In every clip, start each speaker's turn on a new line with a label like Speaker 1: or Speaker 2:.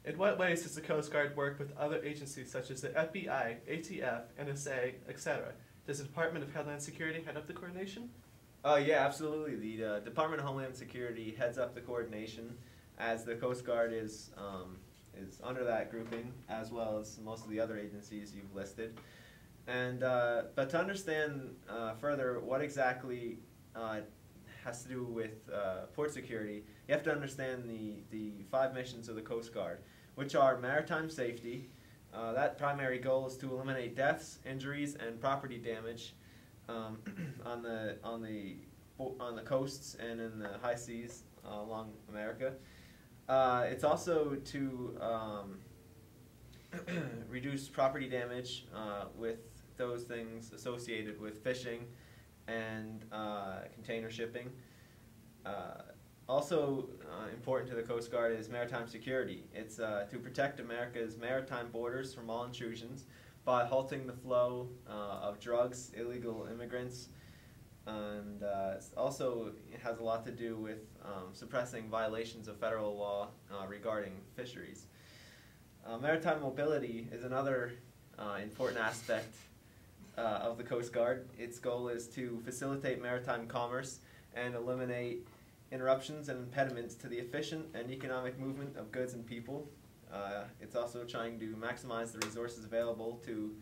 Speaker 1: In what ways does the Coast Guard work with other agencies such as the FBI, ATF, NSA, etc.? Does the Department of Homeland Security head up the coordination?
Speaker 2: Yeah, absolutely. The Department of Homeland Security heads up the coordination, as the Coast Guard is under that grouping, as well as most of the other agencies you've listed. And but to understand further what exactly has to do with port security, you have to understand the 5 missions of the Coast Guard, which are maritime safety. That primary goal is to eliminate deaths, injuries, and property damage on the coasts and in the high seas along America. It's also to reduce property damage with those things associated with fishing and container shipping. Also important to the Coast Guard is maritime security. It's to protect America's maritime borders from all intrusions by halting the flow of drugs, illegal immigrants, and also it has a lot to do with suppressing violations of federal law regarding fisheries. Maritime mobility is another important aspect of the Coast Guard. Its goal is to facilitate maritime commerce and eliminate interruptions and impediments to the efficient and economic movement of goods and people. It's also trying to maximize the resources available to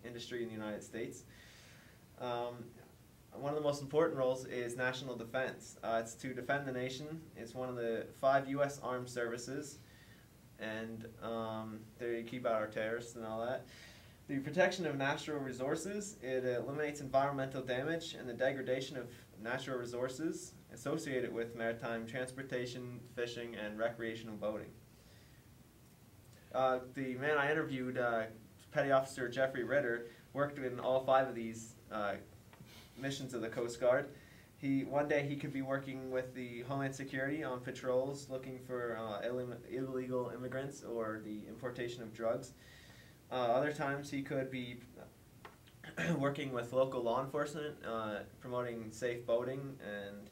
Speaker 2: industry in the United States. One of the most important roles is national defense. It's to defend the nation. It's one of the 5 U.S. armed services, and they keep out our terrorists and all that. The protection of natural resources, it eliminates environmental damage and the degradation of natural resources associated with maritime transportation, fishing, and recreational boating. The man I interviewed, Petty Officer Jeffrey Ritter, worked in all 5 of these missions of the Coast Guard. One day he could be working with the Homeland Security on patrols looking for illegal immigrants or the importation of drugs. Other times he could be working with local law enforcement, promoting safe boating, and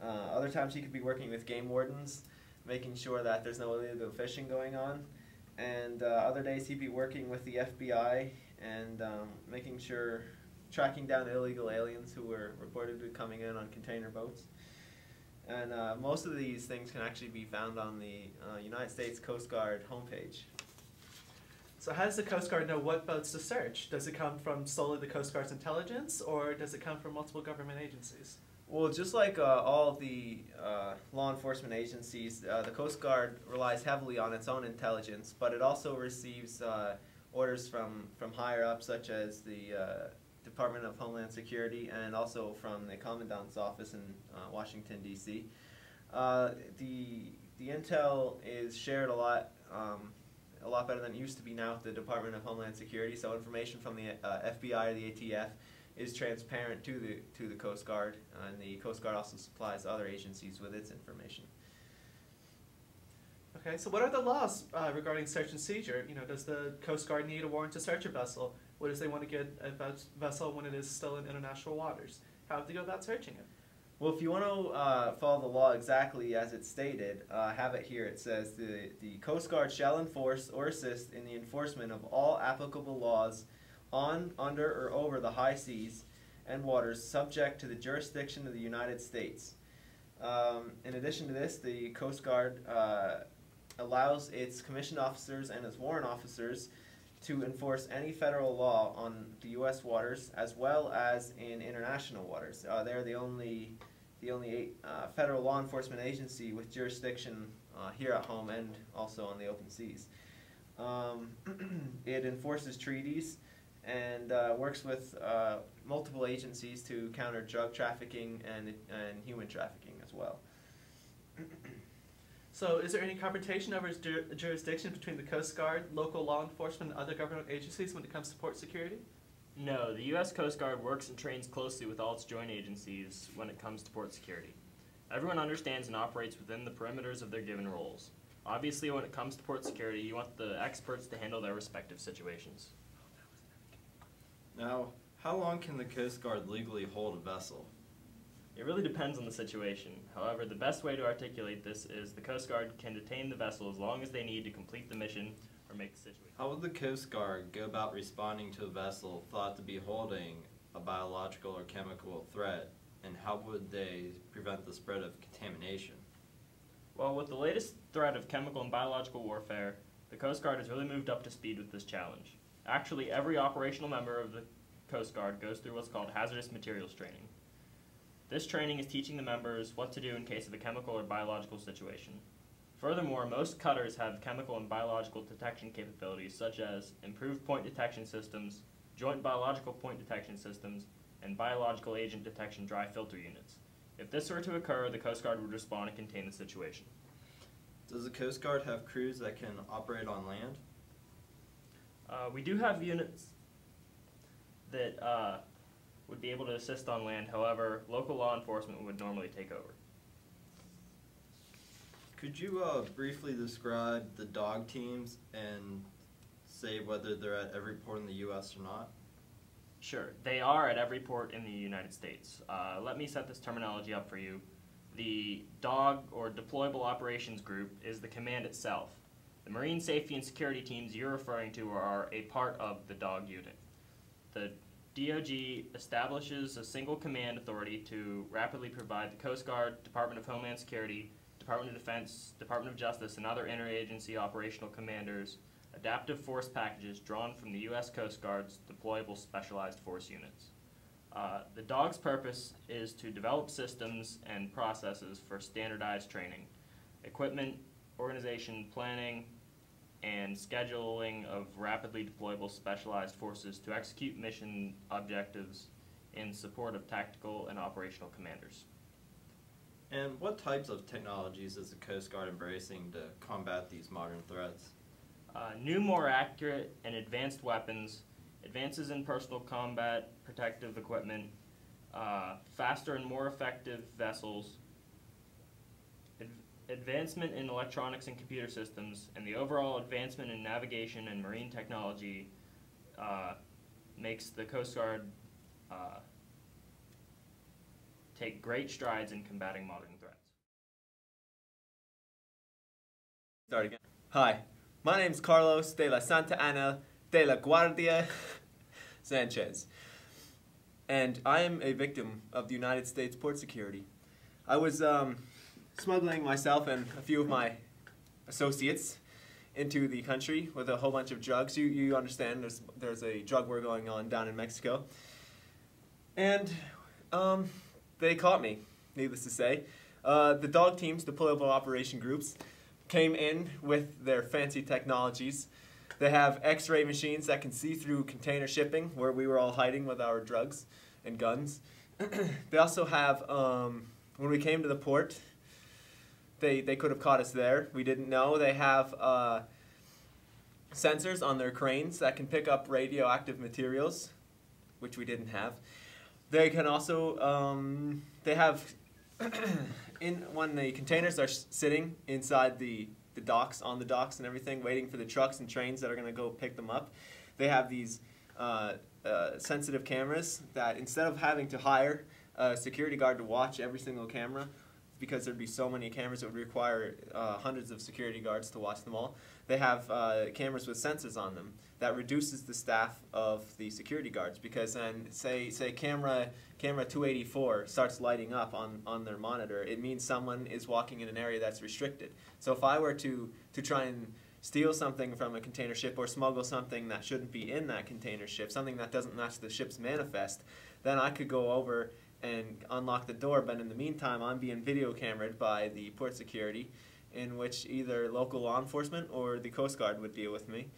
Speaker 2: other times he could be working with game wardens, making sure that there's no illegal fishing going on. And other days he'd be working with the FBI and making sure, tracking down illegal aliens who were reportedly coming in on container boats. And most of these things can actually be found on the United States Coast Guard homepage.
Speaker 1: So how does the Coast Guard know what boats to search? Does it come from solely the Coast Guard's intelligence, or does it come from multiple government agencies?
Speaker 2: Well, just like all of the law enforcement agencies, the Coast Guard relies heavily on its own intelligence, but it also receives orders from higher up, such as the Department of Homeland Security, and also from the Commandant's office in Washington, D.C. The intel is shared a lot better than it used to be now with the Department of Homeland Security. So information from the FBI or the ATF is transparent to the Coast Guard, and the Coast Guard also supplies other agencies with its information.
Speaker 1: Okay, so what are the laws regarding search and seizure? Does the Coast Guard need a warrant to search a vessel? What does they want to get a vessel when it is still in international waters? How do they go about searching it?
Speaker 2: Well, if you want to follow the law exactly as it's stated, I have it here. It says the Coast Guard shall enforce or assist in the enforcement of all applicable laws on, under, or over the high seas and waters subject to the jurisdiction of the United States. In addition to this, the Coast Guard allows its commissioned officers and its warrant officers to enforce any federal law on the U.S. waters as well as in international waters. They're the only federal law enforcement agency with jurisdiction here at home and also on the open seas. It enforces treaties and works with multiple agencies to counter drug trafficking and human trafficking as well.
Speaker 1: So is there any confrontation over jurisdiction between the Coast Guard, local law enforcement, and other government agencies when it comes to port security?
Speaker 3: No, the U.S. Coast Guard works and trains closely with all its joint agencies when it comes to port security. Everyone understands and operates within the perimeters of their given roles. Obviously, when it comes to port security, you want the experts to handle their respective situations.
Speaker 4: Now, how long can the Coast Guard legally hold a vessel?
Speaker 3: It really depends on the situation. However, the best way to articulate this is the Coast Guard can detain the vessel as long as they need to complete the mission or make the situation.
Speaker 4: How would the Coast Guard go about responding to a vessel thought to be holding a biological or chemical threat, and how would they prevent the spread of contamination?
Speaker 3: Well, with the latest threat of chemical and biological warfare, the Coast Guard has really moved up to speed with this challenge. Actually, every operational member of the Coast Guard goes through what's called hazardous materials training. This training is teaching the members what to do in case of a chemical or biological situation. Furthermore, most cutters have chemical and biological detection capabilities such as improved point detection systems, joint biological point detection systems, and biological agent detection dry filter units. If this were to occur, the Coast Guard would respond and contain the situation.
Speaker 4: Does the Coast Guard have crews that can operate on land?
Speaker 3: We do have units that would be able to assist on land. However, local law enforcement would normally take over.
Speaker 4: Could you briefly describe the dog teams and say whether they're at every port in the U.S. or not?
Speaker 3: Sure, they are at every port in the United States. Let me set this terminology up for you. The DOG, or Deployable Operations Group, is the command itself. The Marine Safety and Security teams you're referring to are a part of the DOG unit. The DOG establishes a single command authority to rapidly provide the Coast Guard, Department of Homeland Security, Department of Defense, Department of Justice, and other interagency operational commanders adaptive force packages drawn from the U.S. Coast Guard's deployable specialized force units. The DOG's purpose is to develop systems and processes for standardized training, equipment, organization, planning, and scheduling of rapidly deployable specialized forces to execute mission objectives in support of tactical and operational commanders.
Speaker 4: And what types of technologies is the Coast Guard embracing to combat these modern threats?
Speaker 3: New, more accurate, and advanced weapons, advances in personal combat protective equipment, faster and more effective vessels, advancement in electronics and computer systems, and the overall advancement in navigation and marine technology makes the Coast Guard take great strides in combating modern threats.
Speaker 2: Start again. Hi, my name's Carlos de la Santa Ana de la Guardia Sanchez, and I am a victim of the United States Port Security. I was smuggling myself and a few of my associates into the country with a whole bunch of drugs. You understand there's a drug war going on down in Mexico. And they caught me, needless to say. The dog teams, deployable operation groups, came in with their fancy technologies. They have x-ray machines that can see through container shipping, where we were all hiding with our drugs and guns. They also have, when we came to the port, they could have caught us there. We didn't know. They have sensors on their cranes that can pick up radioactive materials, which we didn't have. They can also, they have, when the containers are sitting inside the docks, on the docks and everything, waiting for the trucks and trains that are going to go pick them up, they have these sensitive cameras that instead of having to hire a security guard to watch every single camera, because there'd be so many cameras, it would require hundreds of security guards to watch them all. They have cameras with sensors on them that reduces the staff of the security guards, because then say camera 284 starts lighting up on their monitor, it means someone is walking in an area that's restricted. So if I were to try and steal something from a container ship or smuggle something that shouldn't be in that container ship, something that doesn't match the ship's manifest, then I could go over and unlock the door, but in the meantime I'm being video cameraed by the port security, in which either local law enforcement or the Coast Guard would deal with me.